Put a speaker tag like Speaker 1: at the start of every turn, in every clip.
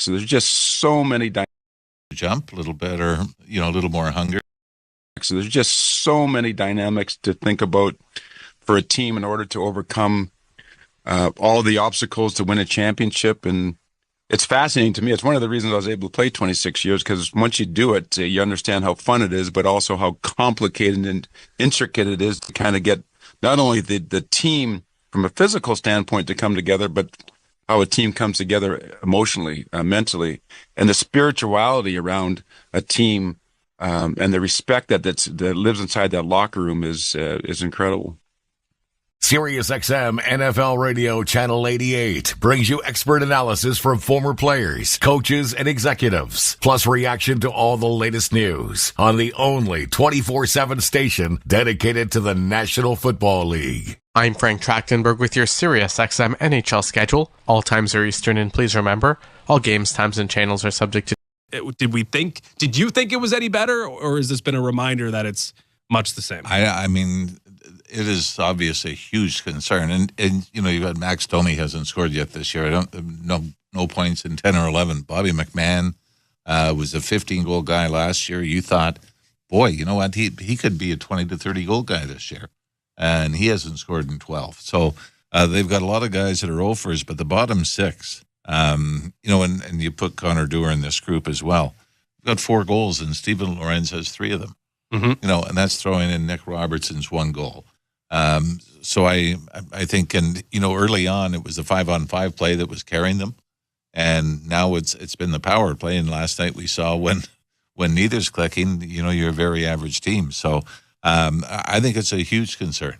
Speaker 1: So there's just so many
Speaker 2: jump a little bit, or a little more hunger.
Speaker 1: So there's just so many dynamics to think about for a team in order to overcome all the obstacles to win a championship. And it's fascinating to me. It's one of the reasons I was able to play 26 years, because once you do it, you understand how fun it is, but also how complicated and intricate it is to kind of get not only the team from a physical standpoint to come together, but how a team comes together emotionally, mentally, and the spirituality around a team and the respect that lives inside that locker room is incredible.
Speaker 3: SiriusXM NFL Radio Channel 88 brings you expert analysis from former players, coaches, and executives, plus reaction to all the latest news on the only 24/7 station dedicated to the National Football League.
Speaker 4: I'm Frank Trachtenberg with your SiriusXM NHL schedule. All times are Eastern, and please remember, all games, times, and channels are subject to...
Speaker 5: Did you think it was any better, or has this been a reminder that it's much the same?
Speaker 2: I mean, it is obviously a huge concern, and you've got Max Domi hasn't scored yet this year. No points in 10 or 11. Bobby McMahon was a 15-goal guy last year. You thought, boy, you know what? He could be a 20 to 30 goal guy this year, and he hasn't scored in 12. So they've got a lot of guys that are offers, but the bottom six, and you put Connor Dewar in this group as well. We've got 4 goals, and Steven Lorenz has 3 of them. Mm-hmm. And that's throwing in Nick Robertson's 1 goal. So I think, and early on it was the 5-on-5 play that was carrying them, and now it's been the power play. And last night we saw when neither's clicking, you're a very average team. So I think it's a huge concern.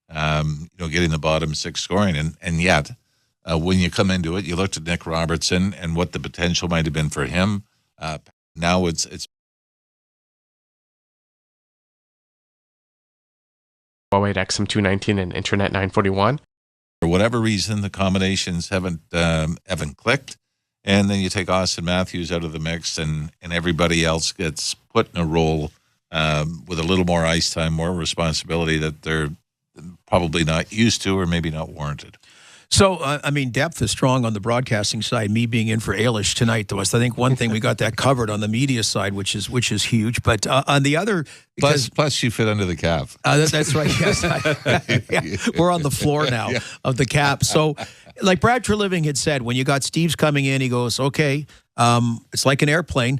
Speaker 2: Getting the bottom 6 scoring, and yet when you come into it, you looked at Nick Robertson and what the potential might have been for him. Now it's
Speaker 4: Huawei XM219 and Internet 941.
Speaker 2: For whatever reason, the combinations haven't clicked, and then you take Austin Matthews out of the mix, and everybody else gets put in a role with a little more ice time, more responsibility that they're probably not used to or maybe not warranted.
Speaker 6: So, depth is strong on the broadcasting side. Me being in for Ailish tonight, though, I think one thing we got that covered on the media side, which is huge. But on the other,
Speaker 2: plus you fit under the cap.
Speaker 6: That's right. Yes, we're on the floor now of the cap. So, like Brad Treliving had said, when you got Steve's coming in, he goes, "Okay, it's like an airplane.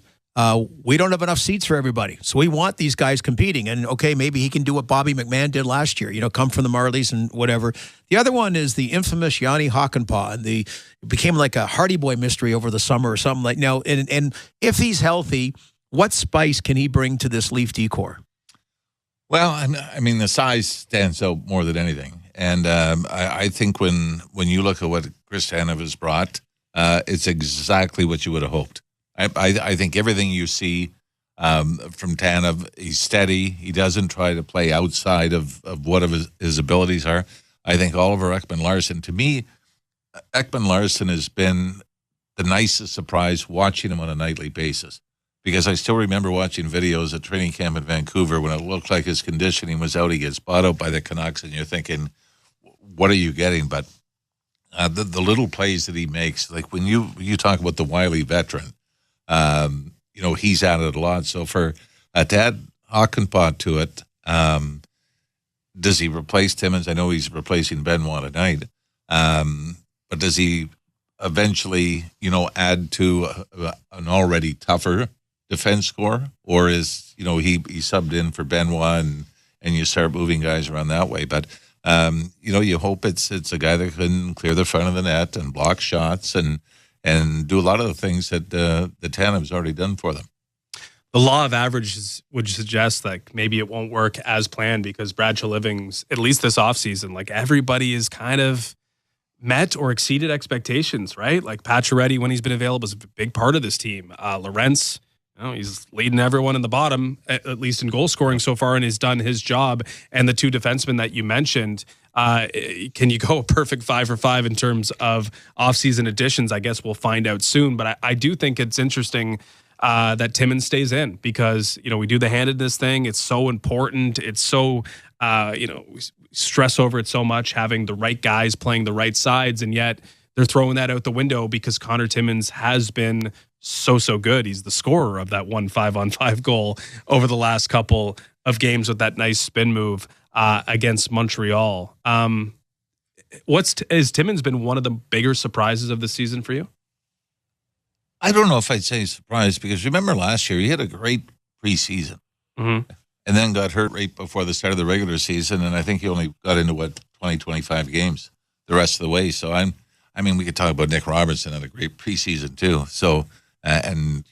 Speaker 6: We don't have enough seats for everybody. So we want these guys competing. And, okay, maybe he can do what Bobby McMahon did last year, come from the Marlies and whatever." The other one is the infamous Yanni Hakanpää. And it became like a Hardy Boy mystery over the summer or something like now. And if he's healthy, what spice can he bring to this Leaf decor?
Speaker 2: Well, the size stands out more than anything. And I think when you look at what Chris Tanev has brought, it's exactly what you would have hoped. I think everything you see from Tanev, he's steady. He doesn't try to play outside of what his abilities are. I think Oliver Ekman-Larsson, to me, Ekman-Larsson has been the nicest surprise watching him on a nightly basis, because I still remember watching videos at training camp in Vancouver when it looked like his conditioning was out. He gets bought out by the Canucks, and you're thinking, what are you getting? But the little plays that he makes, like when you talk about the wily veteran, he's added a lot. So for to add Hakanpää to it, does he replace Timmins? I know he's replacing Benoit tonight, but does he eventually, add to an already tougher defense score, or is he subbed in for Benoit and you start moving guys around that way? But you hope it's a guy that can clear the front of the net and block shots and do a lot of the things that the Tanev's already done for them.
Speaker 5: The law of averages would suggest that maybe it won't work as planned, because Brad Treliving's, at least this offseason, like everybody is kind of met or exceeded expectations, right? Like Pacioretty, when he's been available, is a big part of this team. Lorentz, he's leading everyone in the bottom, at least in goal scoring so far, and he's done his job. And the 2 defensemen that you mentioned, can you go a perfect 5 for 5 in terms of offseason additions? I guess we'll find out soon. But I do think it's interesting that Timmins stays in, because, we do the handedness thing. It's so important. It's so, we stress over it so much, having the right guys playing the right sides. And yet they're throwing that out the window because Connor Timmins has been so good. He's the scorer of that 1 5-on-5 goal over the last couple of games with that nice spin move against Montreal. Has Timmins been one of the bigger surprises of the season for you?
Speaker 2: I don't know if I'd say surprised, because remember last year he had a great preseason and then got hurt right before the start of the regular season, and I think he only got into 20-25 games the rest of the way. So we could talk about Nick Robertson had a great preseason too. So and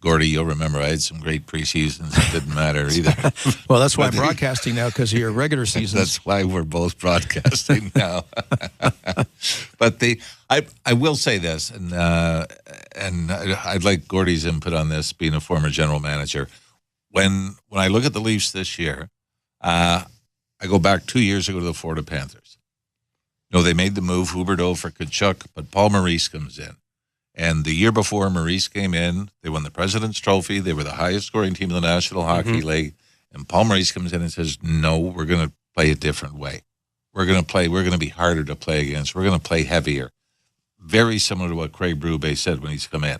Speaker 2: Gordy, you'll remember I had some great preseasons. It didn't matter either.
Speaker 6: Well, that's why I'm broadcasting now, because of your regular seasons.
Speaker 2: That's why we're both broadcasting now. But I will say this, and I'd like Gordy's input on this, being a former general manager. When I look at the Leafs this year, I go back 2 years ago to the Florida Panthers. They made the move, Huberdeau for Tkachuk, but Paul Maurice comes in. And the year before Maurice came in, they won the President's Trophy. They were the highest scoring team in the National Hockey League. And Paul Maurice comes in and says, no, we're going to play a different way. We're going to be harder to play against. We're going to play heavier. Very similar to what Craig Berube said when he's come in.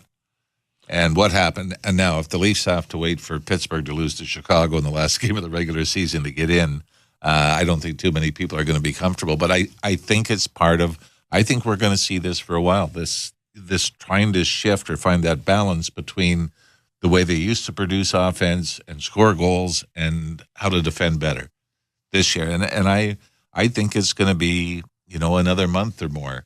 Speaker 2: And what happened? And now if the Leafs have to wait for Pittsburgh to lose to Chicago in the last game of the regular season to get in, I don't think too many people are going to be comfortable. But I think it's I think we're going to see this for a while, this trying to shift or find that balance between the way they used to produce offense and score goals and how to defend better this year. And I think it's going to be, another month or more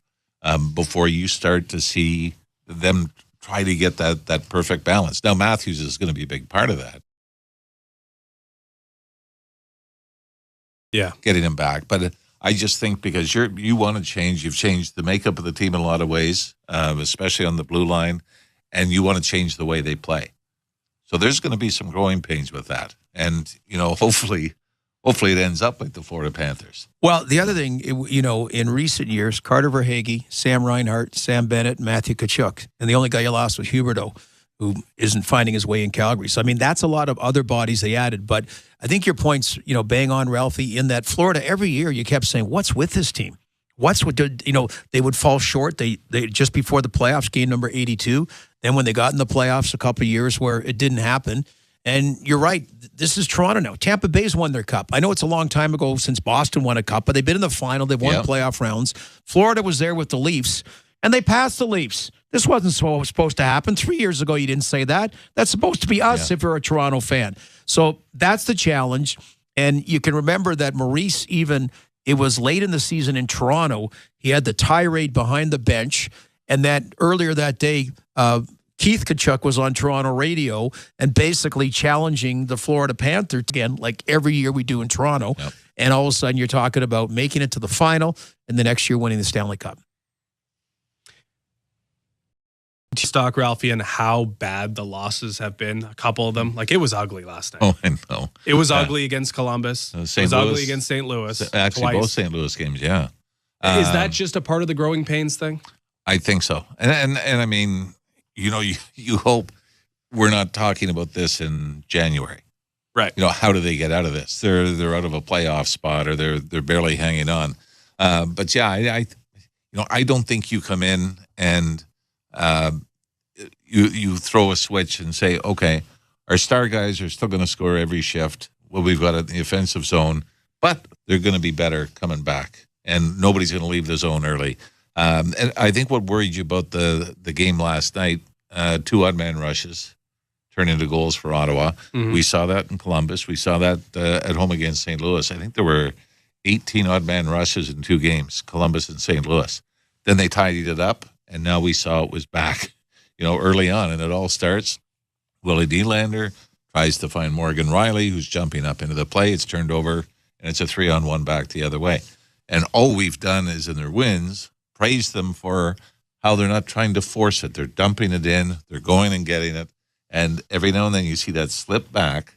Speaker 2: before you start to see them try to get that perfect balance. Now, Matthews is going to be a big part of that.
Speaker 5: Yeah.
Speaker 2: Getting him back. But I just think because you want to change, you've changed the makeup of the team in a lot of ways, especially on the blue line, and you want to change the way they play. So there's going to be some growing pains with that. And, hopefully it ends up like the Florida Panthers.
Speaker 6: Well, the other thing, in recent years, Carter Verhaeghe, Sam Reinhart, Sam Bennett, Matthew Tkachuk, and the only guy you lost was Huberdeau, who isn't finding his way in Calgary. So, that's a lot of other bodies they added. But I think your point's, bang on, Ralphie, in that Florida, every year you kept saying, what's with this team? What's with, they would fall short. They just before the playoffs, game number 82. Then when they got in the playoffs a couple of years where it didn't happen. And you're right, this is Toronto now. Tampa Bay's won their cup. I know it's a long time ago since Boston won a cup, but they've been in the final. They've won playoff rounds. Florida was there with the Leafs, and they passed the Leafs. This wasn't supposed to happen. 3 years ago, you didn't say that. That's supposed to be us if you're a Toronto fan. So that's the challenge. And you can remember that Maurice, it was late in the season in Toronto. He had the tirade behind the bench. And that earlier that day, Keith Tkachuk was on Toronto radio and basically challenging the Florida Panthers again, like every year we do in Toronto. Yep. And all of a sudden you're talking about making it to the final and the next year winning the Stanley Cup.
Speaker 5: Stock, Ralphie, and how bad the losses have been. A couple of them. Like, it was ugly last night.
Speaker 2: Oh, I know.
Speaker 5: It was ugly against Columbus. It was ugly against St. Louis.
Speaker 2: Actually,
Speaker 5: twice.
Speaker 2: Both St. Louis games, yeah.
Speaker 5: Is that just a part of the growing pains thing?
Speaker 2: I think so. And I mean, you hope we're not talking about this in January.
Speaker 5: Right.
Speaker 2: How do they get out of this? They're out of a playoff spot, or they're barely hanging on. But yeah, I don't think you come in and you throw a switch and say, okay, our star guys are still going to score every shift. Well, we've got it in the offensive zone, but they're going to be better coming back, and nobody's going to leave the zone early. And I think what worried you about the game last night, 2 odd man rushes turn into goals for Ottawa. Mm-hmm. We saw that in Columbus. We saw that at home against St. Louis. I think there were 18 odd man rushes in 2 games, Columbus and St. Louis. Then they tidied it up, and now we saw it was back, early on. And it all starts, Willie Nylander tries to find Morgan Riley, who's jumping up into the play. It's turned over, and it's a 3-on-1 back the other way. And all we've done is, in their wins, praise them for how they're not trying to force it. They're dumping it in. They're going and getting it. And every now and then you see that slip back,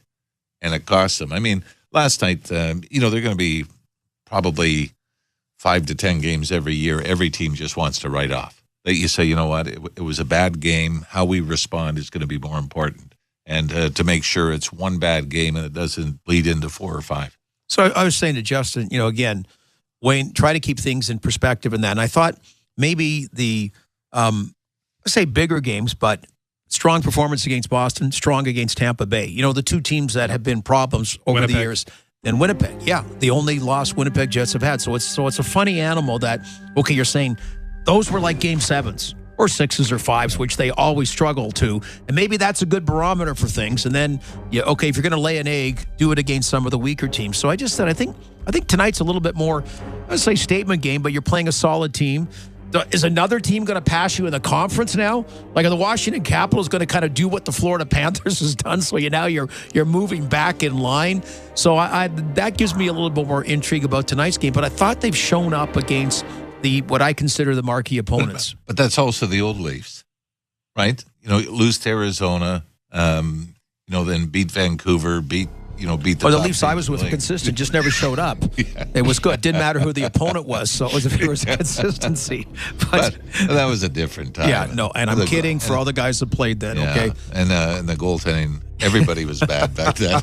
Speaker 2: and it costs them. I mean, last night, they're going to be probably 5 to 10 games every year. Every team just wants to write off. That you say, you know what, it was a bad game. How we respond is going to be more important. And to make sure it's one bad game and it doesn't bleed into 4 or 5.
Speaker 6: So I was saying to Justin, again, Wayne, try to keep things in perspective in that. And I thought maybe the, let's say bigger games, but strong performance against Boston, strong against Tampa Bay. You know, the two teams that have been problems over the years. And Winnipeg, yeah, the only loss Winnipeg Jets have had. So it's a funny animal that, okay, you're saying those were like game 7s or 6s or 5s, which they always struggle to. And maybe that's a good barometer for things. And then, yeah, okay, if you're going to lay an egg, do it against some of the weaker teams. So I just said, I think tonight's a little bit more, I'd say statement game, but you're playing a solid team. Is another team going to pass you in the conference now? Like, are the Washington Capitals going to kind of do what the Florida Panthers has done? So you're moving back in line. So that gives me a little bit more intrigue about tonight's game. But I thought they've shown up against what I consider the marquee opponents.
Speaker 2: But that's also the old Leafs, right? You know, lose to Arizona, then beat Vancouver, beat the
Speaker 6: Leafs I was with were consistent, just never showed up. Yeah. It was good. Didn't matter who the opponent was, so it was consistency. But
Speaker 2: that was a different time.
Speaker 6: Yeah, no, and I'm kidding for all the guys that played then, okay?
Speaker 2: And the goaltending, everybody was bad back then.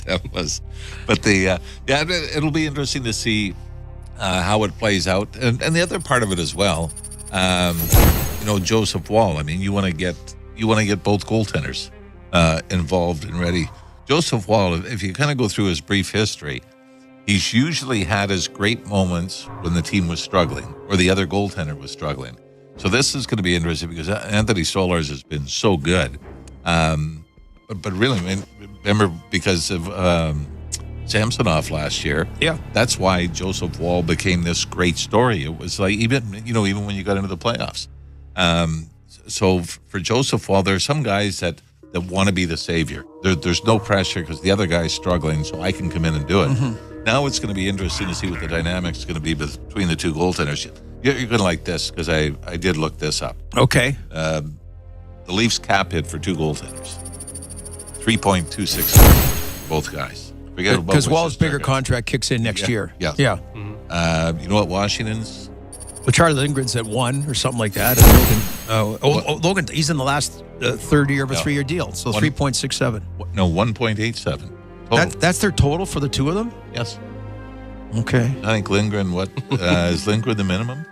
Speaker 2: That was. But it'll be interesting to see how it plays out. And the other part of it as well, Joseph Woll, I mean, you want to get both goaltenders involved and ready. Joseph Woll, if you kind of go through his brief history, he's usually had his great moments when the team was struggling or the other goaltender was struggling. So this is going to be interesting because Anthony Stolarz has been so good. But really, I mean, remember because of Samsonov last year, that's why Joseph Woll became this great story. It was like even when you got into the playoffs. So for Joseph Woll, there are some guys that want to be the savior. There's no pressure because the other guy's struggling, so I can come in and do it. Mm-hmm. Now it's going to be interesting to see what the dynamics is going to be between the two goaltenders. You're going to like this because I did look this up.
Speaker 6: Okay.
Speaker 2: The Leafs cap hit for two goaltenders, 3.26 both guys.
Speaker 6: Because Woll's bigger contract kicks in next year.
Speaker 2: Yeah.
Speaker 6: Mm-hmm.
Speaker 2: You know what Washington's?
Speaker 6: Well, Charlie Lindgren's at 1 or something like that. And Logan, he's in the last third year of a 3-year deal, so 3.67.
Speaker 2: No, 1.87.
Speaker 6: That's their total for the two of them?
Speaker 2: Yes.
Speaker 6: Okay.
Speaker 2: I think Lindgren, is Lindgren the minimum?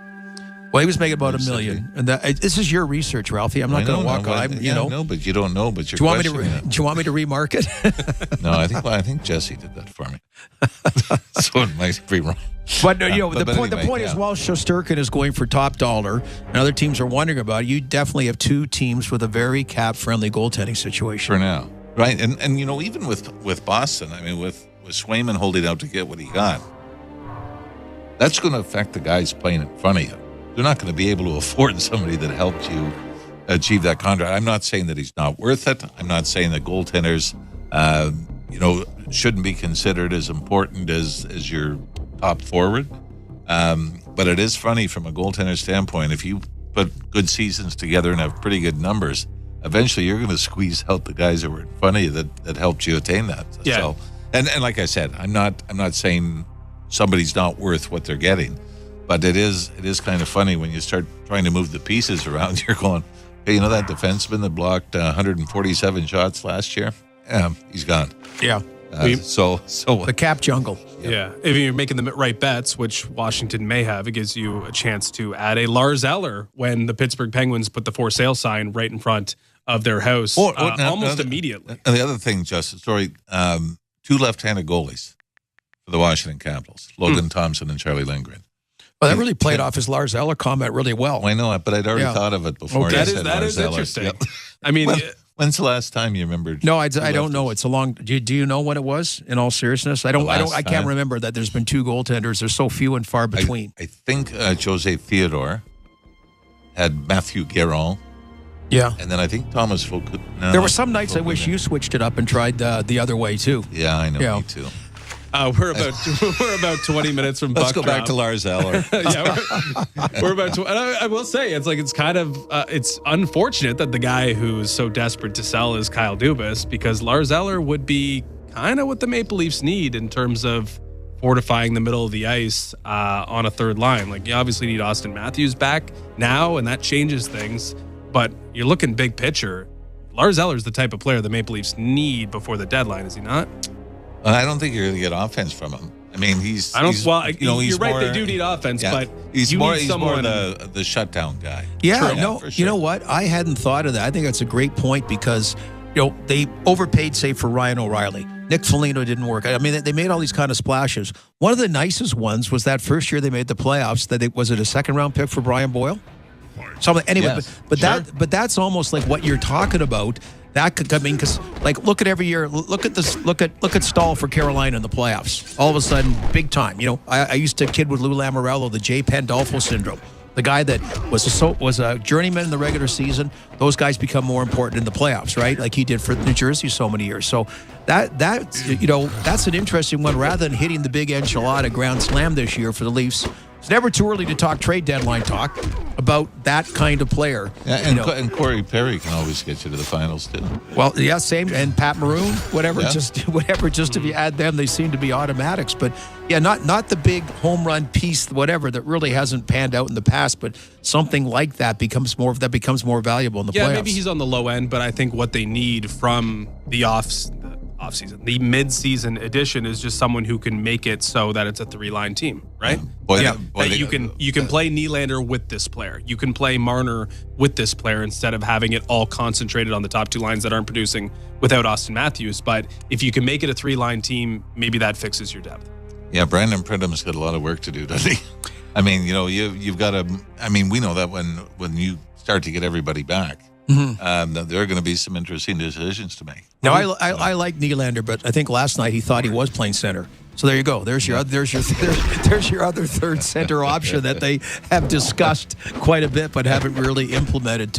Speaker 6: Well, he was making about $1 million. And this is your research, Ralphie. I'm not going to walk on.
Speaker 2: No, but you don't know. But
Speaker 6: do you want me to remark it?
Speaker 2: No, I think Jesse did that for me. So it might be wrong.
Speaker 6: But the point is, while Shesterkin is going for top dollar, and other teams are wondering about it, you definitely have two teams with a very cap-friendly goaltending situation
Speaker 2: for now, right? And even with Boston, I mean, with Swayman holding out to get what he got, that's going to affect the guys playing in front of you. They're not going to be able to afford somebody that helped you achieve that contract. I'm not saying that he's not worth it. I'm not saying that goaltenders, shouldn't be considered as important as your top forward. But it is funny from a goaltender standpoint. If you put good seasons together and have pretty good numbers, eventually you're going to squeeze out the guys that were in front of you that helped you attain that.
Speaker 5: Yeah.
Speaker 2: So, and like I said, I'm not saying somebody's not worth what they're getting. But it is kind of funny when you start trying to move the pieces around. You're going, hey, that defenseman that blocked 147 shots last year? Yeah, he's gone.
Speaker 6: Yeah.
Speaker 2: So
Speaker 6: the cap jungle.
Speaker 5: Yeah. If you're making the right bets, which Washington may have, it gives you a chance to add a Lars Eller when the Pittsburgh Penguins put the for sale sign right in front of their house almost immediately.
Speaker 2: And the other thing, Justin, two left-handed goalies for the Washington Capitals, Logan Thompson and Charlie Lindgren.
Speaker 6: Well, that really played off his Lars Eller comment really well.
Speaker 2: I know it, but I'd already thought of it before.
Speaker 5: Okay. That is interesting. Yep. I mean,
Speaker 2: when's the last time you remembered?
Speaker 6: No, I don't know. It's a long. Do you know when it was? In all seriousness, I can't remember that. There's been two goaltenders. There's so few and far between.
Speaker 2: I think Jose Theodore had Matthew Guérin.
Speaker 6: Yeah,
Speaker 2: and then I think Thomas Foucault. No,
Speaker 6: there were some nights I wish you switched it up and tried the other way too.
Speaker 2: Yeah, I know. Me too.
Speaker 5: We're about 20 minutes from
Speaker 2: Let's
Speaker 5: Buck
Speaker 2: go
Speaker 5: drop.
Speaker 2: back to Lars Eller.
Speaker 5: we're about to. And I will say it's kind of it's unfortunate that the guy who's so desperate to sell is Kyle Dubas, because Lars Eller would be kind of what the Maple Leafs need in terms of fortifying the middle of the ice on a third line. Like, you obviously need Austin Matthews back now, and that changes things. But you're looking big picture. Lars Eller is the type of player the Maple Leafs need before the deadline, is he not?
Speaker 2: I don't think you're going to get offense from him. I mean, he's.
Speaker 5: I don't.
Speaker 2: He's,
Speaker 5: well,
Speaker 2: he's
Speaker 5: you're right.
Speaker 2: more,
Speaker 5: They do need offense,
Speaker 2: yeah,
Speaker 5: but
Speaker 2: he's
Speaker 5: you
Speaker 2: more.
Speaker 5: need
Speaker 2: He's
Speaker 5: someone.
Speaker 2: more the shutdown guy.
Speaker 6: Yeah,
Speaker 2: True.
Speaker 6: no,
Speaker 2: For sure.
Speaker 6: you know what? I hadn't thought of that. I think that's a great point because, they overpaid, say, for Ryan O'Reilly. Nick Foligno didn't work. I mean, they made all these kind of splashes. One of the nicest ones was that first year they made the playoffs. Was it a second-round pick for Brian Boyle? Something anyway,
Speaker 2: Yes.
Speaker 6: but
Speaker 2: Sure.
Speaker 6: that's almost like what you're talking about. That could, I mean, because like look at every year. Look at this. Look at Stahl for Carolina in the playoffs. All of a sudden, big time. I used to kid with Lou Lamoriello, the Jay Pandolfo syndrome. The guy that was a journeyman in the regular season. Those guys become more important in the playoffs, right? Like he did for New Jersey so many years. So that's an interesting one. Rather than hitting the big enchilada grand slam this year for the Leafs, it's never too early to talk trade deadline talk about that kind of player.
Speaker 2: Yeah, and Corey Perry can always get you to the finals too.
Speaker 6: Well, yeah, same. And Pat Maroon, whatever.
Speaker 2: Yeah.
Speaker 6: Just if you add them, they seem to be automatics. But yeah, not the big home run piece, whatever, that really hasn't panned out in the past. But something like that becomes more valuable in the playoffs.
Speaker 5: Yeah, maybe he's on the low end, but I think what they need from the offseason, the mid-season addition is just someone who can make it so that it's a 3-line team, right? You can play Nylander with this player. You can play Marner with this player instead of having it all concentrated on the top 2 lines that aren't producing without Austin Matthews. But if you can make it a 3-line team, maybe that fixes your depth.
Speaker 2: Yeah, Brandon Pridham's got a lot of work to do, doesn't he? I mean, you've got to. I mean, we know that when you start to get everybody back, that there are going to be some interesting decisions to make.
Speaker 6: Now, I like Nylander, but I think last night he thought he was playing center. So there you go. There's your other third center option that they have discussed quite a bit, but haven't really implemented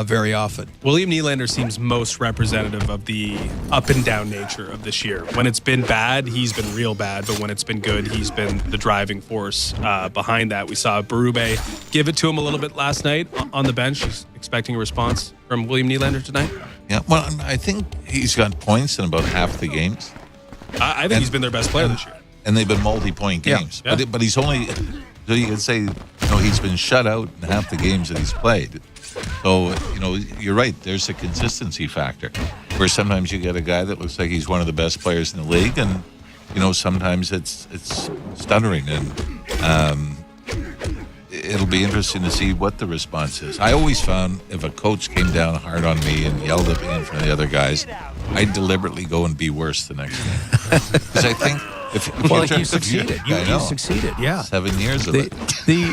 Speaker 6: very often.
Speaker 5: William Nylander seems most representative of the up and down nature of this year. When it's been bad, he's been real bad, but when it's been good, he's been the driving force behind that. We saw Berube give it to him a little bit last night on the bench. He's expecting a response from William Nylander tonight.
Speaker 2: Yeah, well, I think he's got points in about half the games.
Speaker 5: I think he's been their best player this year.
Speaker 2: And they've been multi-point games.
Speaker 5: Yeah.
Speaker 2: But he's only, so you can say, he's been shut out in half the games that he's played. So, you're right. There's a consistency factor where sometimes you get a guy that looks like he's one of the best players in the league. And, sometimes it's stuttering. And it'll be interesting to see what the response is. I always found if a coach came down hard on me and yelled at me in front of the other guys, I'd deliberately go and be worse the next game. Because I think
Speaker 6: you succeeded. You succeeded, yeah.
Speaker 2: 7 years of it. But the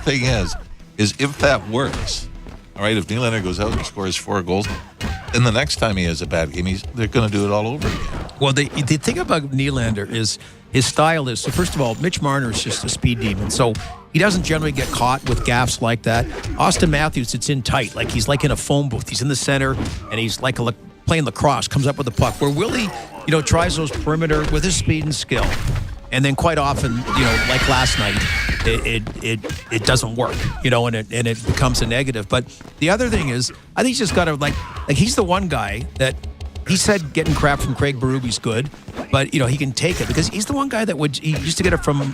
Speaker 2: thing is if that works, all right, if Nylander goes out and scores 4 goals, then the next time he has a bad game, they're going to do it all over again.
Speaker 6: Well, the thing about Nylander is his style is, so first of all, Mitch Marner is just a speed demon. So he doesn't generally get caught with gaffes like that. Austin Matthews, it's in tight. Like he's like in a phone booth. He's in the center and he's like playing lacrosse, comes up with the puck. Where Willie, tries those perimeter with his speed and skill. And then quite often, like last night, it doesn't work, and it becomes a negative. But the other thing is, I think he's just got to like he's the one guy that he said getting crap from Craig Berube's good, but he can take it because he's the one guy that he used to get it from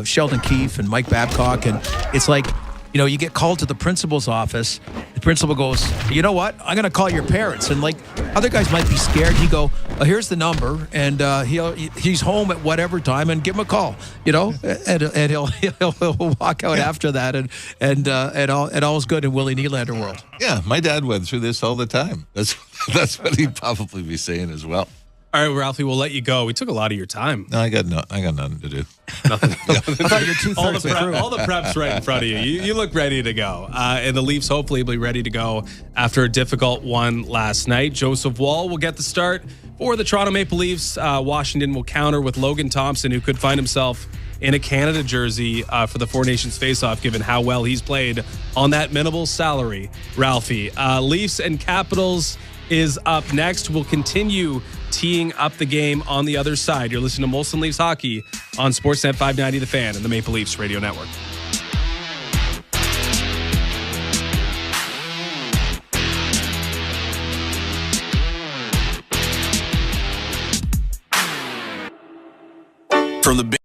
Speaker 6: Sheldon Keefe and Mike Babcock, and it's like you get called to the principal's office. The principal goes, you know what? I'm going to call your parents. And like other guys might be scared. You go, here's the number, and he's home at whatever time, and give him a call. And he'll walk out after that, and all's good in Willie Nylander world.
Speaker 2: Yeah, my dad went through this all the time. That's what he'd probably be saying as well.
Speaker 5: All right, Ralphie, we'll let you go. We took a lot of your time.
Speaker 2: No, I got nothing to do.
Speaker 5: Nothing.
Speaker 6: I thought you're 2/3
Speaker 5: all the prep's right in front of you. You look ready to go. And the Leafs hopefully will be ready to go after a difficult one last night. Joseph Woll will get the start for the Toronto Maple Leafs. Washington will counter with Logan Thompson, who could find himself in a Canada jersey for the Four Nations faceoff, given how well he's played on that minimal salary. Ralphie, Leafs and Capitals is up next. We'll continue teeing up the game on the other side. You're listening to Molson Leafs Hockey on Sportsnet 590 The Fan and the Maple Leafs Radio Network.
Speaker 7: From the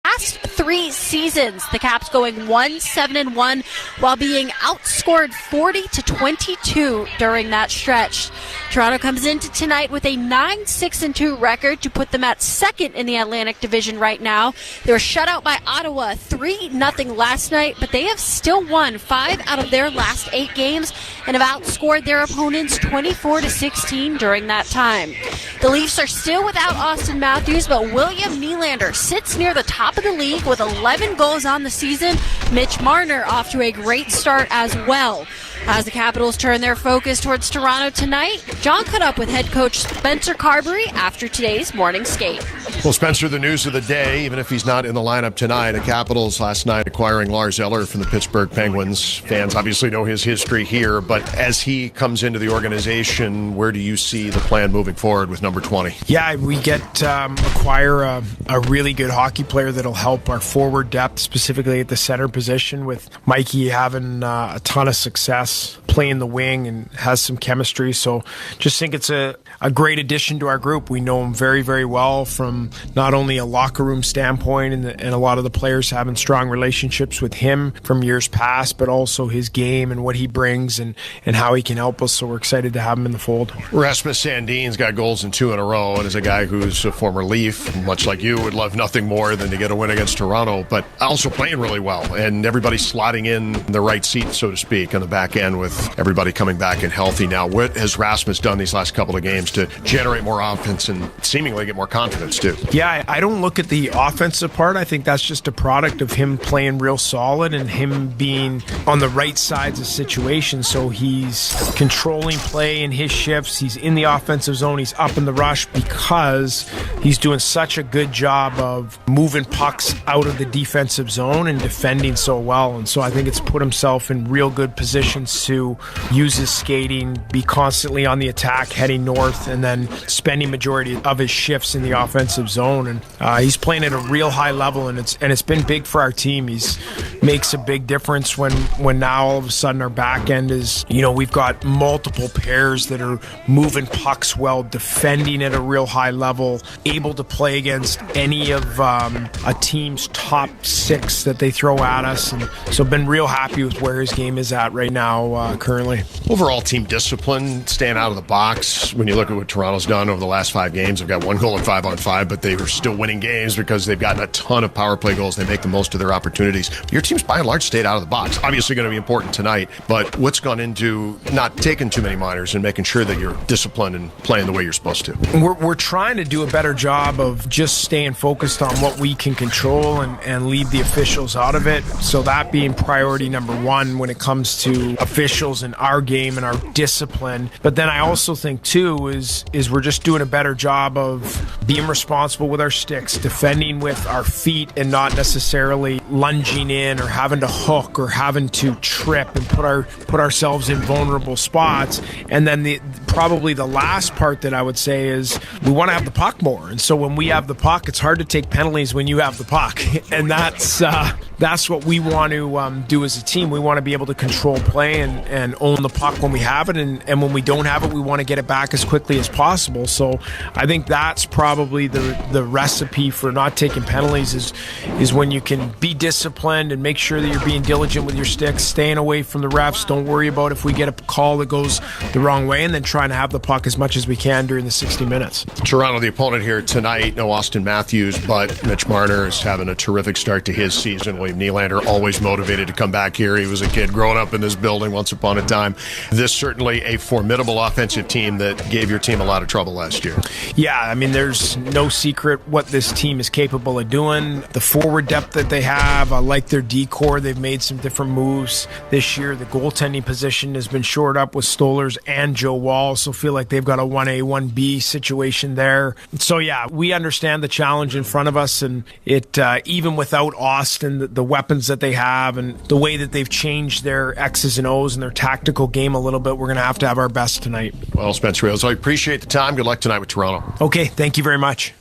Speaker 7: last 3 seasons. The Caps going 1-7-1 while being outscored 40-22 during that stretch. Toronto comes into tonight with a 9-6-2 record to put them at second in the Atlantic Division right now. They were shut out by Ottawa 3-0 last night, but they have still won 5 out of their last 8 games and have outscored their opponents 24-16 during that time. The Leafs are still without Austin Matthews, but William Nylander sits near the top of the league with 11 goals on the season. Mitch Marner off to a great start as well. As the Capitals turn their focus towards Toronto tonight, John caught up with head coach Spencer Carberry after today's morning skate.
Speaker 8: Well, Spencer, the news of the day, even if he's not in the lineup tonight, the Capitals last night acquiring Lars Eller from the Pittsburgh Penguins. Fans obviously know his history here, but as he comes into the organization, where do you see the plan moving forward with number 20?
Speaker 9: Yeah, we acquire a really good hockey player that'll help our forward depth, specifically at the center position, with Mikey having a ton of success playing the wing and has some chemistry. So just think it's a great addition to our group. We know him very, very well from not only a locker room standpoint and a lot of the players having strong relationships with him from years past, but also his game and what he brings and how he can help us. So we're excited to have him in the fold.
Speaker 8: Rasmus Sandin's got goals in 2 in a row, and as a guy who's a former Leaf, much like you, would love nothing more than to get a win against Toronto, but also playing really well, and everybody slotting in the right seat, so to speak, on the back end with everybody coming back and healthy now. What has Rasmus done these last couple of games to generate more offense and seemingly get more confidence too?
Speaker 9: Yeah, I don't look at the offensive part. I think that's just a product of him playing real solid and him being on the right sides of situations. So he's controlling play in his shifts. He's in the offensive zone. He's up in the rush because he's doing such a good job of moving pucks out of the defensive zone and defending so well. And so I think it's put himself in real good positions to use his skating, be constantly on the attack, heading north, and then spending majority of his shifts in the offensive zone. And he's playing at a real high level, and it's been big for our team. He's makes a big difference when now all of a sudden our back end is, we've got multiple pairs that are moving pucks well, defending at a real high level, able to play against any of a team's top 6 that they throw at us. And so been real happy with where his game is at right now currently.
Speaker 8: Overall team discipline, staying out of the box. When you look at what Toronto's done over the last 5 games, they've got 1 goal in 5-on-5, but they are still winning games because they've gotten a ton of power play goals. They make the most of their opportunities. Your team's by and large stayed out of the box. Obviously going to be important tonight, but what's gone into not taking too many minors and making sure that you're disciplined and playing the way you're supposed to?
Speaker 9: We're trying to do a better job of just staying focused on what we can control and leave the officials out of it. So that being priority number 1 when it comes to officials and our game and our discipline. But then I also think too is we're just doing a better job of being responsible with our sticks, defending with our feet and not necessarily lunging in or having to hook or having to trip and put ourselves in vulnerable spots. And then probably the last part that I would say is we want to have the puck more. And so when we have the puck, it's hard to take penalties when you have the puck. And that's what we want to do as a team. We want to be able to control play and own the puck when we have it. And when we don't have it, we want to get it back as quickly as possible. So I think that's probably the recipe for not taking penalties is when you can be disciplined and make sure that you're being diligent with your sticks, staying away from the refs. Don't worry about if we get a call that goes the wrong way, and then trying to have the puck as much as we can during the 60 minutes.
Speaker 8: Toronto, the opponent here tonight, no Austin Matthews, but Mitch Marner is having a terrific start to his season. William Nylander always motivated to come back here. He was a kid growing up in this building once upon a time. This certainly a formidable offensive team that gave your team a lot of trouble last year.
Speaker 9: Yeah, I mean, there's no secret what this team is capable of doing. The forward depth that they have, I like their decor. They've made some different moves this year. The goaltending position has been shored up with Stolarz and Joe Wall, so feel like they've got a 1A, 1B situation there. So yeah, we understand the challenge in front of us, and it even without Austin, the weapons that they have and the way that they've changed their X's and O's and their tactical game a little bit, we're going to have our best tonight.
Speaker 8: Well, Spencer, I appreciate the time. Good luck tonight with Toronto.
Speaker 9: Okay, thank you very much.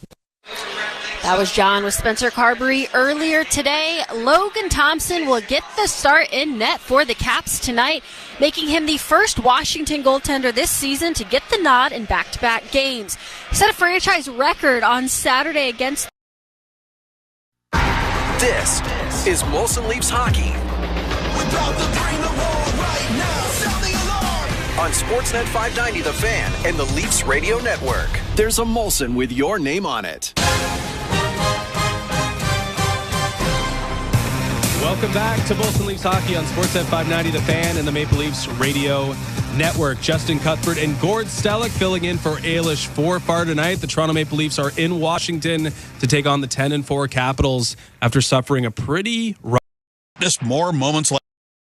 Speaker 7: That was John with Spencer Carberry earlier today. Logan Thompson will get the start in net for the Caps tonight, making him the first Washington goaltender this season to get the nod in back-to-back games. He set a franchise record on Saturday against...
Speaker 10: This This is Molson Leafs Hockey. On Sportsnet 590 The Fan and the Leafs Radio Network. There's a Molson with your name on it.
Speaker 5: Welcome back to Molson Leafs Hockey on Sportsnet 590 The Fan and the Maple Leafs Radio Network. Justin Cuthbert and Gord Stellick filling in for Ailish Forfar tonight. The Toronto Maple Leafs are in Washington to take on the 10-4 Capitals after suffering a pretty rough.
Speaker 11: Just more moments like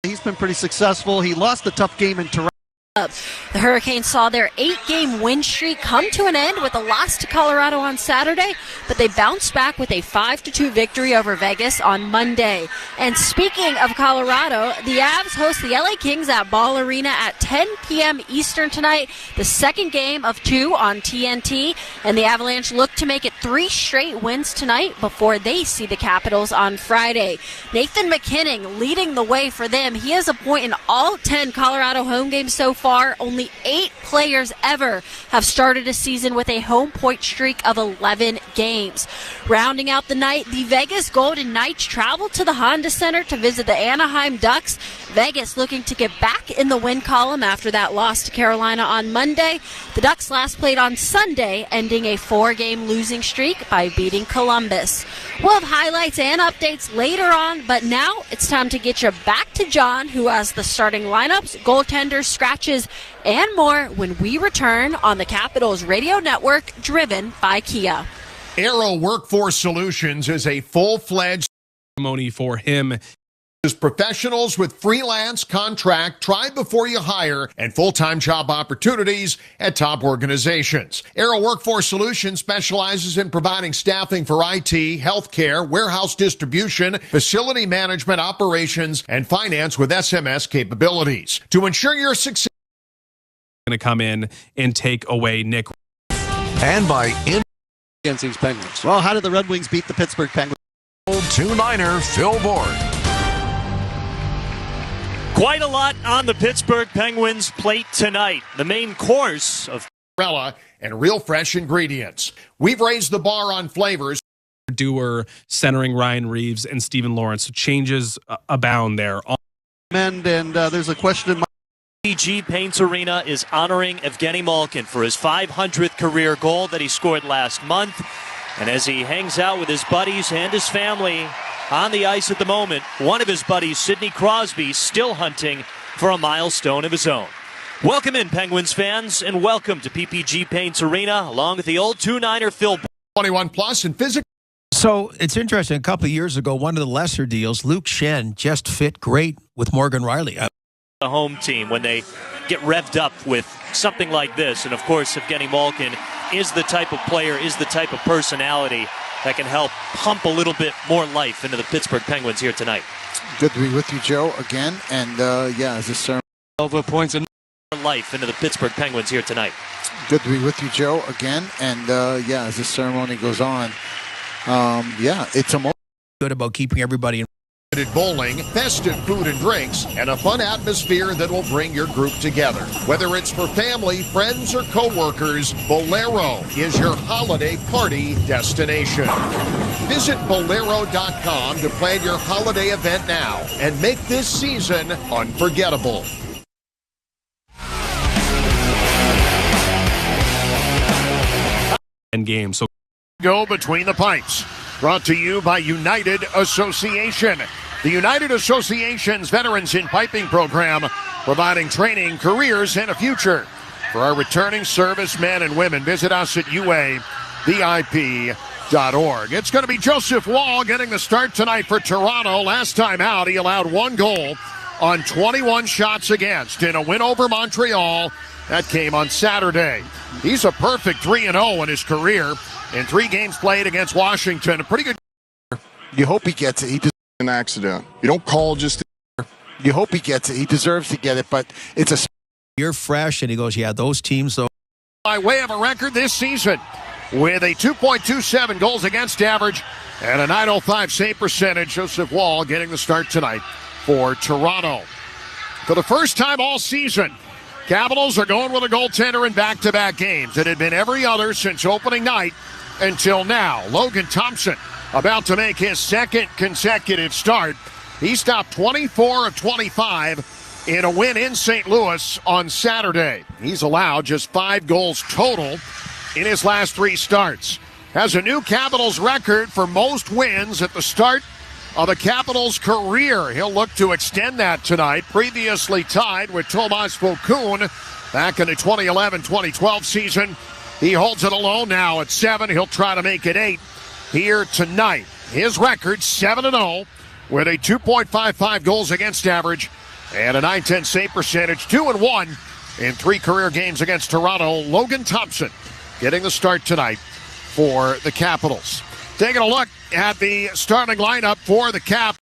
Speaker 12: he's been pretty successful. He lost a tough game in Toronto.
Speaker 7: The Hurricanes saw their 8-game win streak come to an end with a loss to Colorado on Saturday, but they bounced back with a 5-2 victory over Vegas on Monday. And speaking of Colorado, the Avs host the LA Kings at Ball Arena at 10 p.m. Eastern tonight, the second game of 2 on TNT, and the Avalanche look to make it 3 straight wins tonight before they see the Capitals on Friday. Nathan McKinnon leading the way for them. He has a point in all 10 Colorado home games so far. Only 8 players ever have started a season with a home point streak of 11 games. Rounding out the night, the Vegas Golden Knights travel to the Honda Center to visit the Anaheim Ducks. Vegas looking to get back in the win column after that loss to Carolina on Monday. The Ducks last played on Sunday, ending a 4-game losing streak by beating Columbus. We'll have highlights and updates later on, but now it's time to get you back to John, who has the starting lineups, goaltenders, scratches, and more when we return on the Capitals Radio Network, driven by Kia.
Speaker 13: Arrow Workforce Solutions is a full-fledged
Speaker 5: ceremony for him.
Speaker 13: Professionals with freelance, contract, try before you hire, and full-time job opportunities at top organizations. Arrow Workforce Solutions specializes in providing staffing for IT, healthcare, warehouse distribution, facility management, operations, and finance with SMS capabilities. To ensure your success,
Speaker 5: going to come in and take away Nick.
Speaker 3: And by
Speaker 12: against these Penguins. Well, how did the Red Wings beat the Pittsburgh Penguins?
Speaker 3: Old 2-Niner Phil Bourne.
Speaker 14: Quite a lot on the Pittsburgh Penguins' plate tonight. The main course of
Speaker 13: and real fresh ingredients. We've raised the bar on flavors.
Speaker 5: Doer centering Ryan Reeves and Stephen Lawrence. So changes abound there.
Speaker 12: And there's a question in my
Speaker 14: PPG Paints Arena is honoring Evgeny Malkin for his 500th career goal that he scored last month. And as he hangs out with his buddies and his family on the ice at the moment, one of his buddies, Sidney Crosby, still hunting for a milestone of his own. Welcome in, Penguins fans, and welcome to PPG Paints Arena, along with the old 2-Niner Phil.
Speaker 13: 21 plus and physical.
Speaker 6: So it's interesting. A couple of years ago, one of the lesser deals, Luke Shen just fit great with Morgan Riley.
Speaker 14: The home team when they get revved up with something like this. And of course, Evgeny Malkin is the type of player, is the type of personality that can help pump a little bit more life into the Pittsburgh Penguins here tonight.
Speaker 15: Good to be with you, Joe, again. And as this ceremony
Speaker 14: 12 points and life into the Pittsburgh Penguins here tonight.
Speaker 15: Good to be with you, Joe, again. And as this ceremony goes on, it's a moment.
Speaker 6: Good about keeping everybody in.
Speaker 13: Bowling, festive food and drinks, and a fun atmosphere that will bring your group together. Whether it's for family, friends, or co-workers, Bolero is your holiday party destination. Visit Bolero.com to plan your holiday event now and make this season unforgettable.
Speaker 5: End game. So
Speaker 13: go between the pipes. Brought to you by United Association. The United Association's Veterans in Piping program, providing training, careers, and a future. For our returning servicemen and women, visit us at uavip.org. It's going to be Joseph Woll getting the start tonight for Toronto. Last time out, he allowed 1 goal on 21 shots against in a win over Montreal. That came on Saturday. He's a perfect 3-0 in his career in 3 games played against Washington. A pretty good.
Speaker 15: You hope he gets it. He deserves an accident. You don't call just. You hope he gets it. He deserves to get it, but it's a.
Speaker 6: You're fresh, and he goes, yeah, those teams, though.
Speaker 13: By way of a record this season, with a 2.27 goals against average and a .905 save percentage, Joseph Woll getting the start tonight for Toronto. For the first time all season, Capitals are going with a goaltender in back-to-back games. It had been every other since opening night until now. Logan Thompson about to make his second consecutive start. He stopped 24 of 25 in a win in St. Louis on Saturday. He's allowed just 5 goals total in his last 3 starts. Has a new Capitals record for most wins at the start of a Capitals career. He'll look to extend that tonight. Previously tied with Tomas Vokoun back in the 2011-2012 season. He holds it alone now at 7. He'll try to make it 8 here tonight. His record 7-0 with a 2.55 goals against average and a .910 save percentage. 2-1 in 3 career games against Toronto. Logan Thompson getting the start tonight for the Capitals. Taking a look at the starting lineup for the Cap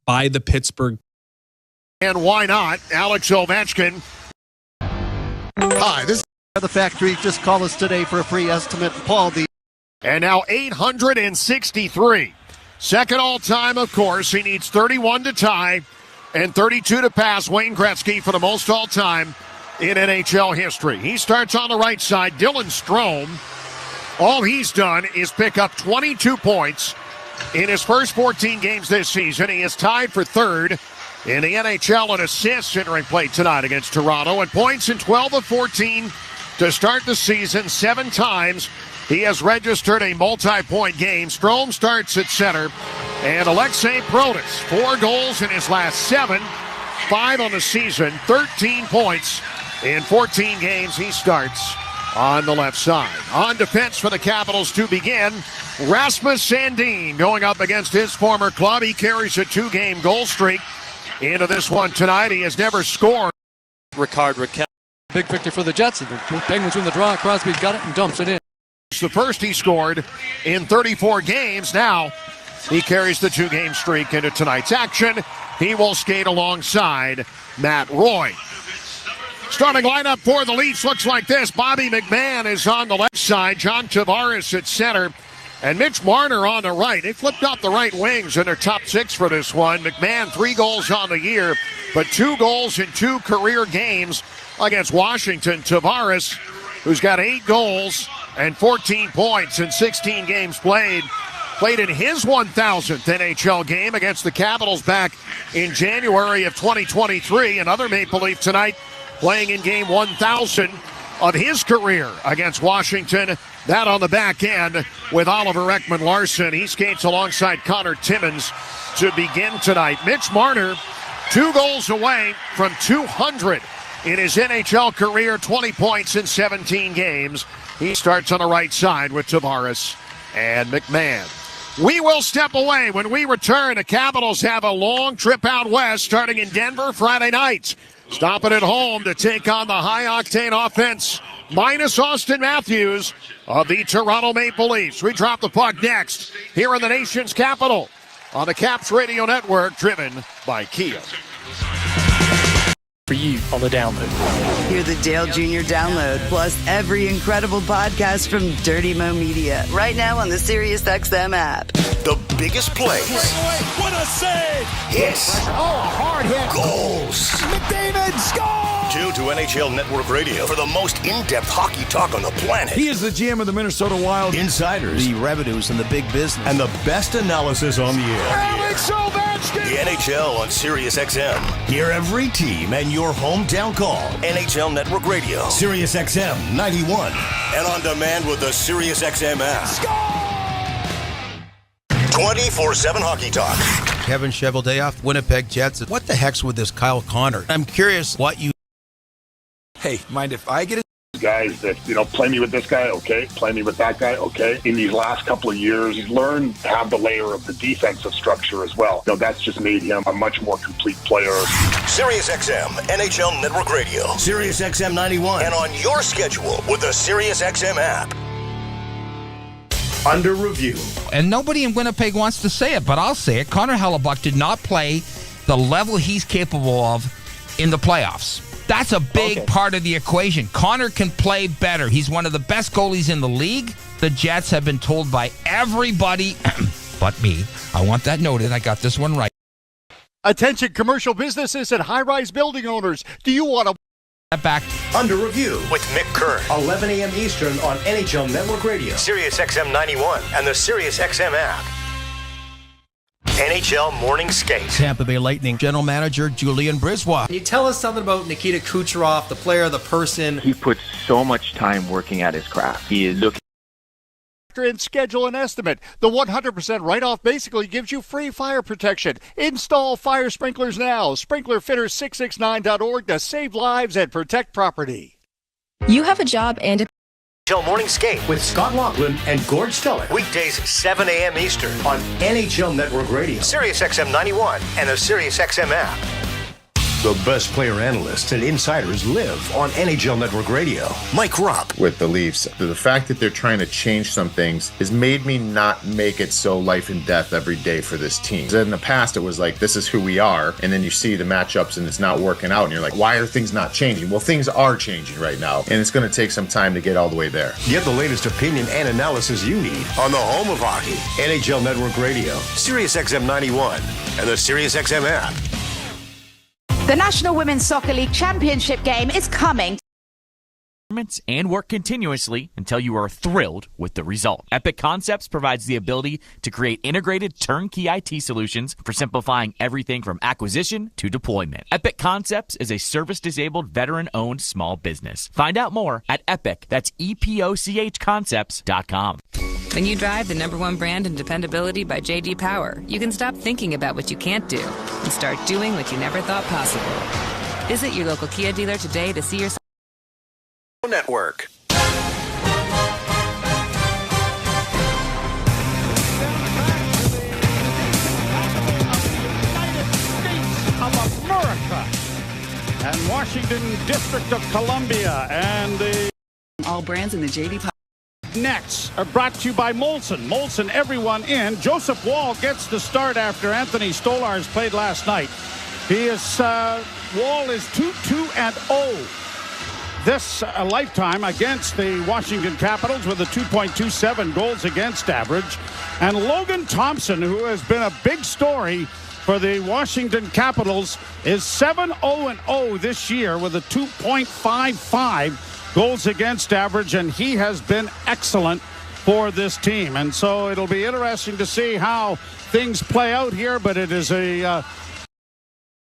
Speaker 5: by the Pittsburgh.
Speaker 13: And why not? Alex Ovechkin.
Speaker 12: Hi, this is the factory. Just call us today for a free estimate. Paul,
Speaker 13: and now 863. Second all-time, of course. He needs 31 to tie and 32 to pass Wayne Gretzky for the most all-time in NHL history. He starts on the right side. Dylan Strome. All he's done is pick up 22 points in his first 14 games this season. He is tied for third in the NHL in assists entering play tonight against Toronto, and points in 12 of 14 to start the season. 7 times he has registered a multi-point game. Strome starts at center, and Alexei Protas, 4 goals in his last 7, 5 on the season, 13 points in 14 games. He starts on the left side. On defense for the Capitals to begin, Rasmus Sandin going up against his former club. He carries a 2-game goal streak into this one tonight. He has never scored.
Speaker 16: Ricard Raquel. Big victory for the Jets. The Penguins win the draw. Crosby got it and dumps it in.
Speaker 13: It's the first he scored in 34 games. Now he carries the 2-game streak into tonight's action. He will skate alongside Matt Roy. Starting lineup for the Leafs looks like this. Bobby McMahon is on the left side. John Tavares at center. And Mitch Marner on the right. They flipped out the right wings in their top 6 for this one. McMahon, 3 goals on the year, but 2 goals in 2 career games against Washington. Tavares, who's got 8 goals and 14 points in 16 games played in his 1,000th NHL game against the Capitals back in January of 2023. Another Maple Leaf tonight, playing in game 1,000 of his career against Washington. That on the back end with Oliver Ekman-Larsson. He skates alongside Connor Timmins to begin tonight. Mitch Marner, 2 goals away from 200 in his NHL career, 20 points in 17 games. He starts on the right side with Tavares and McMahon. We will step away. When we return, the Capitals have a long trip out west starting in Denver Friday night. Stopping at home to take on the high-octane offense, minus Austin Matthews of the Toronto Maple Leafs. We drop the puck next here in the nation's capital on the Caps Radio Network, driven by Kia.
Speaker 17: For you on the download.
Speaker 18: Hear the Dale Jr. download, plus every incredible podcast from Dirty Mo Media, right now on the SiriusXM app.
Speaker 19: The biggest plays.
Speaker 20: What a save!
Speaker 19: Hits.
Speaker 20: Oh, a hard hit.
Speaker 19: Goals.
Speaker 20: McDavid scores!
Speaker 19: Tune to NHL Network Radio for the most in-depth hockey talk on the planet.
Speaker 21: He is the GM of the Minnesota Wild.
Speaker 19: Insiders.
Speaker 6: The revenues and the big business.
Speaker 19: And the best analysis on the air.
Speaker 20: Alex Ovechkin!
Speaker 19: The NHL on SiriusXM. Hear every team and your hometown call. NHL Network Radio. SiriusXM 91. And on demand with the SiriusXM app.
Speaker 20: Score!
Speaker 19: 24/7 hockey talk.
Speaker 6: Kevin Cheveldayoff, Winnipeg Jets. What the heck's with this Kyle Connor? I'm curious what you...
Speaker 21: Hey, mind if I get it?
Speaker 22: Guys that, play me with this guy, okay. Play me with that guy, okay. In these last couple of years, he's learned to have the layer of the defensive structure as well. That's just made him a much more complete player.
Speaker 19: SiriusXM, NHL Network Radio, SiriusXM 91, and on your schedule with the SiriusXM app. Under review.
Speaker 23: And nobody in Winnipeg wants to say it, but I'll say it. Connor Hellebuck did not play the level he's capable of in the playoffs. That's a big part of the equation. Connor can play better. He's one of the best goalies in the league. The Jets have been told by everybody but me. I want that noted. I got this one right.
Speaker 24: Attention commercial businesses and high-rise building owners. Do you want to
Speaker 23: Back.
Speaker 19: Under Review with Mick Kern. 11 a.m. Eastern on NHL Network Radio, Sirius XM 91, and the Sirius XM app. NHL Morning Skate.
Speaker 6: Tampa Bay Lightning General Manager Julian Brisebois.
Speaker 1: Can you tell us something about Nikita Kucherov, the player, the person?
Speaker 4: He puts so much time working at his craft. He is looking
Speaker 12: and schedule an estimate. The 100% write-off basically gives you free fire protection. Install fire sprinklers now. Sprinklerfitters669.org to save lives and protect property.
Speaker 17: You have a job and a
Speaker 19: NHL Morning Skate with Scott Laughlin and Gord Stellick. Weekdays 7 a.m. Eastern on NHL Network Radio, Sirius XM 91, and the Sirius XM app. The best player analysts and insiders live on NHL Network Radio. Mike Rupp.
Speaker 24: With the Leafs, the fact that they're trying to change some things has made me not make it so life and death every day for this team. In the past, it was like, this is who we are, and then you see the matchups and it's not working out, and you're like, why are things not changing? Well, things are changing right now, and it's going to take some time to get all the way there.
Speaker 19: Get the latest opinion and analysis you need on the home of hockey, NHL Network Radio, Sirius XM 91, and the Sirius XM app.
Speaker 25: The National Women's Soccer League Championship game is coming.
Speaker 26: And work continuously until you are thrilled with the result. Epic Concepts provides the ability to create integrated turnkey IT solutions for simplifying everything from acquisition to deployment. Epic Concepts is a service-disabled, veteran-owned small business. Find out more at Epic. That's EPOCHconcepts.com.
Speaker 27: When you drive the #1 brand in dependability by J.D. Power, you can stop thinking about what you can't do and start doing what you never thought possible. Visit your local Kia dealer today to see your
Speaker 10: Network.
Speaker 20: Of America and Washington District of Columbia and the
Speaker 25: all brands in the J.D. Power.
Speaker 20: Next are brought to you by Molson. Molson, everyone in. Joseph Wall gets the start after Anthony Stolarz played last night. He is Wall is 2-2-0 this lifetime against the Washington Capitals with a 2.27 goals against average. And Logan Thompson, who has been a big story for the Washington Capitals, is 7-0-0 this year with a 2.55 goals against average, and he has been excellent for this team. And so it'll be interesting to see how things play out here, but it is a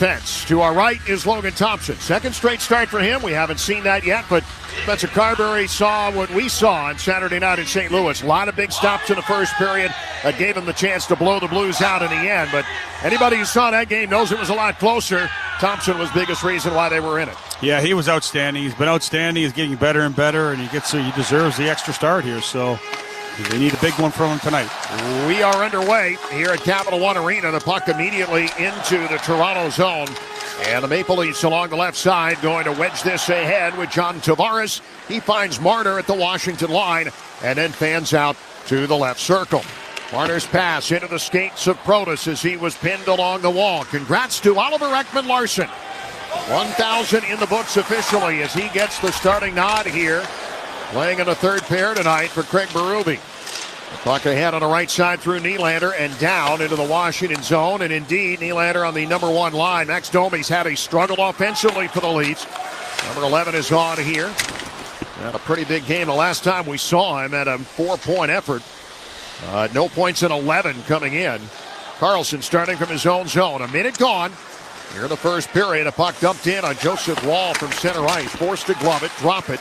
Speaker 13: Fence. To our right is Logan Thompson. Second straight start for him. We haven't seen that yet, but Spencer Carberry saw what we saw on Saturday night in St. Louis. A lot of big stops in the first period that gave him the chance to blow the Blues out in the end. But anybody who saw that game knows it was a lot closer. Thompson was the biggest reason why they were in it.
Speaker 28: Yeah, he was outstanding. He's been outstanding. He's getting better and better, and he deserves the extra start here. So they need a big one from him tonight.
Speaker 13: We are underway here at Capital One Arena. The puck immediately into the Toronto zone. And the Maple Leafs along the left side going to wedge this ahead with John Tavares. He finds Marner at the Washington line and then fans out to the left circle. Marner's pass into the skates of Protas as he was pinned along the wall. Congrats to Oliver Ekman-Larsson. 1,000 in the books officially as he gets the starting nod here. Playing in the third pair tonight for Craig Berube. Puck ahead on the right side through Nylander and down into the Washington zone. And indeed, Nylander on the #1 line. Max Domi's had a struggle offensively for the Leafs. Number 11 is on here. Had a pretty big game the last time we saw him at a 4-point effort. No points in 11 coming in. Carlson starting from his own zone. A minute gone. Here in the first period, a puck dumped in on Joseph Wall from center ice. Forced to glove it, drop it,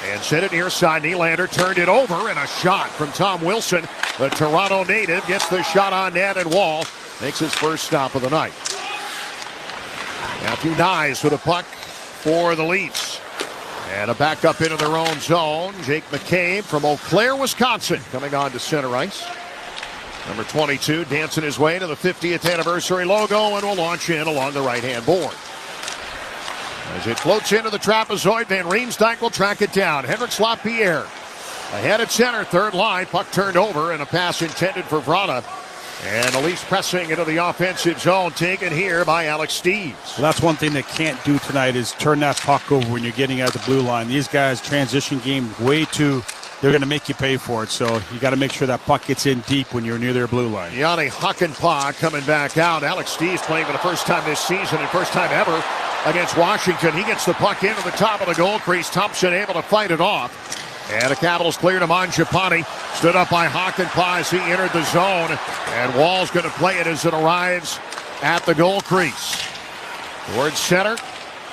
Speaker 13: and sent it near side. Nylander turned it over, and a shot from Tom Wilson. The Toronto native gets the shot on net, and Wall makes his first stop of the night. Matthew Nyes with a puck for the Leafs. And a back up into their own zone. Jake McCabe from Eau Claire, Wisconsin, coming on to center ice. Number 22 dancing his way to the 50th anniversary logo and will launch in along the right-hand board. As it floats into the trapezoid, Van Riemsdyk will track it down. Henrik Slot-Pierre ahead at center, third line. Puck turned over and a pass intended for Vrana. And the Leafs pressing into the offensive zone, taken here by Alex Steeves.
Speaker 28: Well, that's one thing they can't do tonight is turn that puck over when you're getting out the blue line. These guys transition game way too. They're going to make you pay for it, so you got to make sure that puck gets in deep when you're near their blue line.
Speaker 13: Yanni Hakanpää coming back out. Alex Steeves playing for the first time this season and first time ever against Washington. He gets the puck into the top of the goal crease. Thompson able to fight it off. And the Capitals cleared him on. Mangiapane stood up by Hakanpää as he entered the zone. And Wall's going to play it as it arrives at the goal crease. Towards center.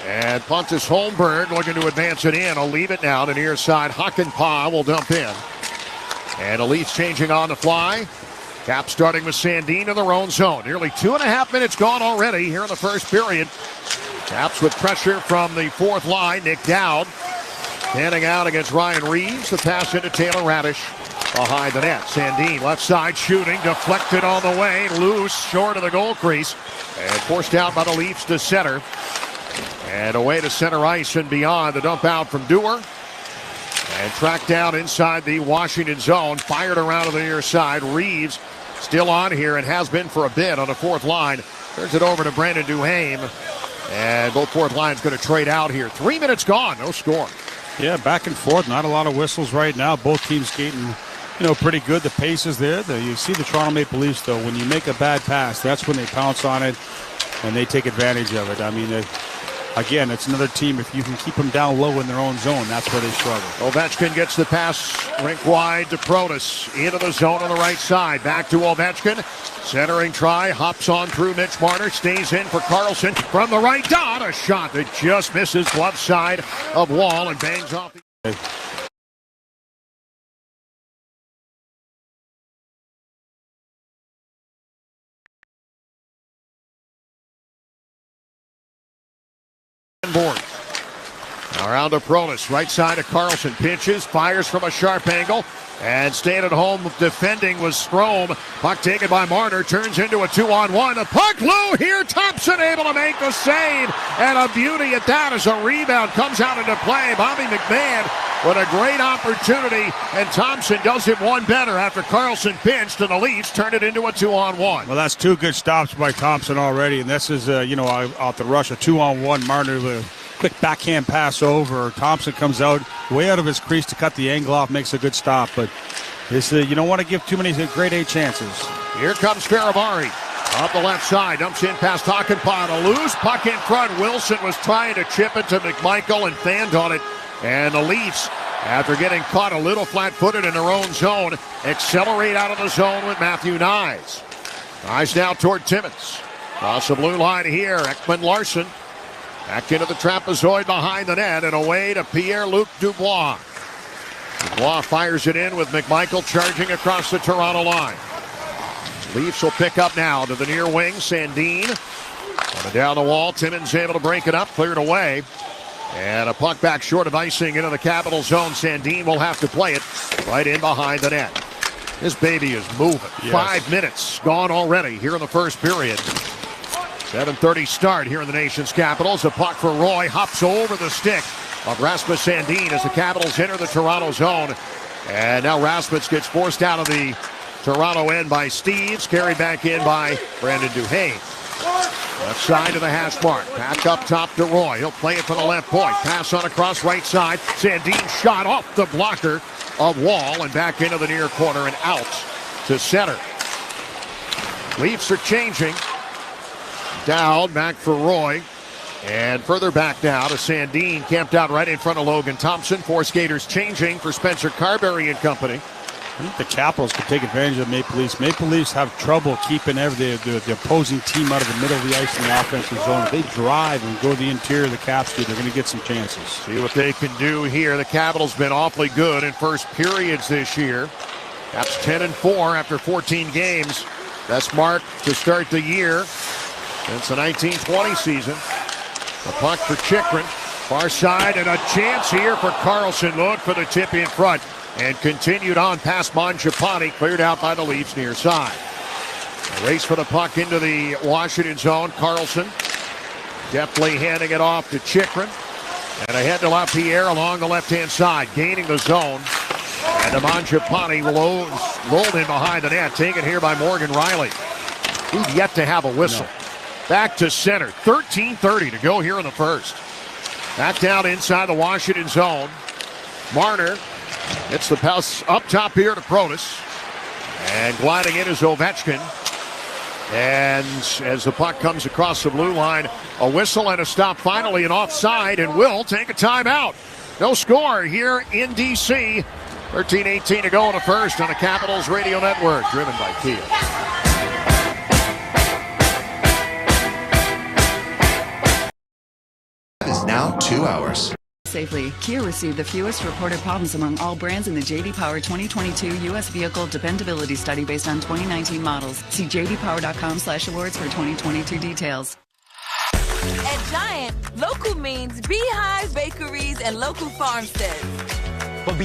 Speaker 13: And Pontus Holmberg looking to advance it in. I'll leave it now to near side. Hakanpää will dump in. And the Leafs changing on the fly. Cap starting with Sandin in their own zone. Nearly 2.5 minutes gone already here in the first period. Caps with pressure from the fourth line. Nick Dowd standing out against Ryan Reeves. The pass into Taylor Radish behind the net. Sandin left side shooting. Deflected on the way. Loose short of the goal crease. And forced out by the Leafs to center. And away to center ice and beyond. The dump out from Dewar. And tracked down inside the Washington zone. Fired around to the near side. Reeves still on here and has been for a bit on the fourth line. Turns it over to Brandon Duhaime. And both fourth lines going to trade out here. 3 minutes gone. No score.
Speaker 28: Yeah, back and forth. Not a lot of whistles right now. Both teams skating, pretty good. The pace is there. You see the Toronto Maple Leafs, though. When you make a bad pass, that's when they pounce on it and they take advantage of it. I mean, again, it's another team. If you can keep them down low in their own zone, that's where they struggle.
Speaker 13: Ovechkin gets the pass rink wide to Protas. Into the zone on the right side. Back to Ovechkin. Centering try. Hops on through Mitch Marner. Stays in for Carlson. From the right dot. A shot that just misses glove side of Wall and bangs off the... board. Around to Protas, right side of Carlson, pinches, fires from a sharp angle, and staying at home defending was Strome. Puck taken by Marner, turns into a 2-on-1. The puck low here, Thompson able to make the save, and a beauty at that as a rebound comes out into play. Bobby McMahon with a great opportunity, and Thompson does it one better after Carlson pinched, and the Leafs turn it into a 2-on-1.
Speaker 28: Well, that's two good stops by Thompson already, and this is, out the rush, a 2-on-1. Marner with a quick backhand pass over. Thompson comes out, way out of his crease to cut the angle off, makes a good stop, but this, you don't want to give too many grade A chances.
Speaker 13: Here comes Faravari. Up the left side, dumps in past Hakanpää. A loose puck in front. Wilson was trying to chip it to McMichael and fanned on it. And the Leafs, after getting caught a little flat-footed in their own zone, accelerate out of the zone with Matthew Nyes. Nyes now toward Timmins. Across the blue line here, Ekman-Larsson. Back into the trapezoid behind the net and away to Pierre-Luc Dubois. Dubois fires it in with McMichael charging across the Toronto line. Leafs will pick up now to the near wing. Sandin coming down the wall. Timmins able to break it up, cleared away. And a puck back short of icing into the Capital zone. Sandin will have to play it right in behind the net. This baby is moving. Yes. 5 minutes gone already here in the first period. 7:30 start here in the nation's Capitals. A puck for Roy. Hops over the stick of Rasmus Sandin as the Capitals enter the Toronto zone. And now Rasmus gets forced out of the Toronto end by Steves. Carried back in by Brandon Duhaime. Left side to the hash mark. Back up top to Roy. He'll play it for the left point. Pass on across right side. Sandin shot off the blocker of Wall and back into the near corner and out to center. Leafs are changing. Dowd back for Roy. And further back now to Sandin, camped out right in front of Logan Thompson. Four skaters changing for Spencer Carberry and company.
Speaker 28: I think the Capitals could take advantage of the Maple Leafs. Maple Leafs have trouble keeping the opposing team out of the middle of the ice in the offensive zone. If they drive and go to the interior of the Caps, they're going to get some chances.
Speaker 13: See what they can do here. The Capitals been awfully good in first periods this year. Caps 10-4 after 14 games. Best mark to start the year since the 1920 season. The puck for Chychrun. Far side and a chance here for Carlson. Look for the tip in front. And continued on past Mangiapane, cleared out by the Leafs near side. A race for the puck into the Washington zone. Carlson deftly handing it off to Chychrun. And ahead to LaPierre along the left-hand side, gaining the zone. And the Mangiapane rolled in behind the net, taken here by Morgan Riley. We've yet to have a whistle. No. Back to center. 13:30 to go here in the first. Back down inside the Washington zone. Marner gets the pass up top here to Protas. And gliding in is Ovechkin. And as the puck comes across the blue line, a whistle and a stop finally, and offside, and will take a timeout. No score here in D.C. 13:18 to go in the first on the Capitals Radio Network, driven by Kia.
Speaker 2: Is now 2 hours.
Speaker 3: Safely. Kia received the fewest reported problems among all brands in the J.D. Power 2022 U.S. Vehicle Dependability Study based on 2019 models. See jdpower.com/awards for 2022 details.
Speaker 7: At Giant, local means beehives, bakeries, and local farmsteads.
Speaker 19: But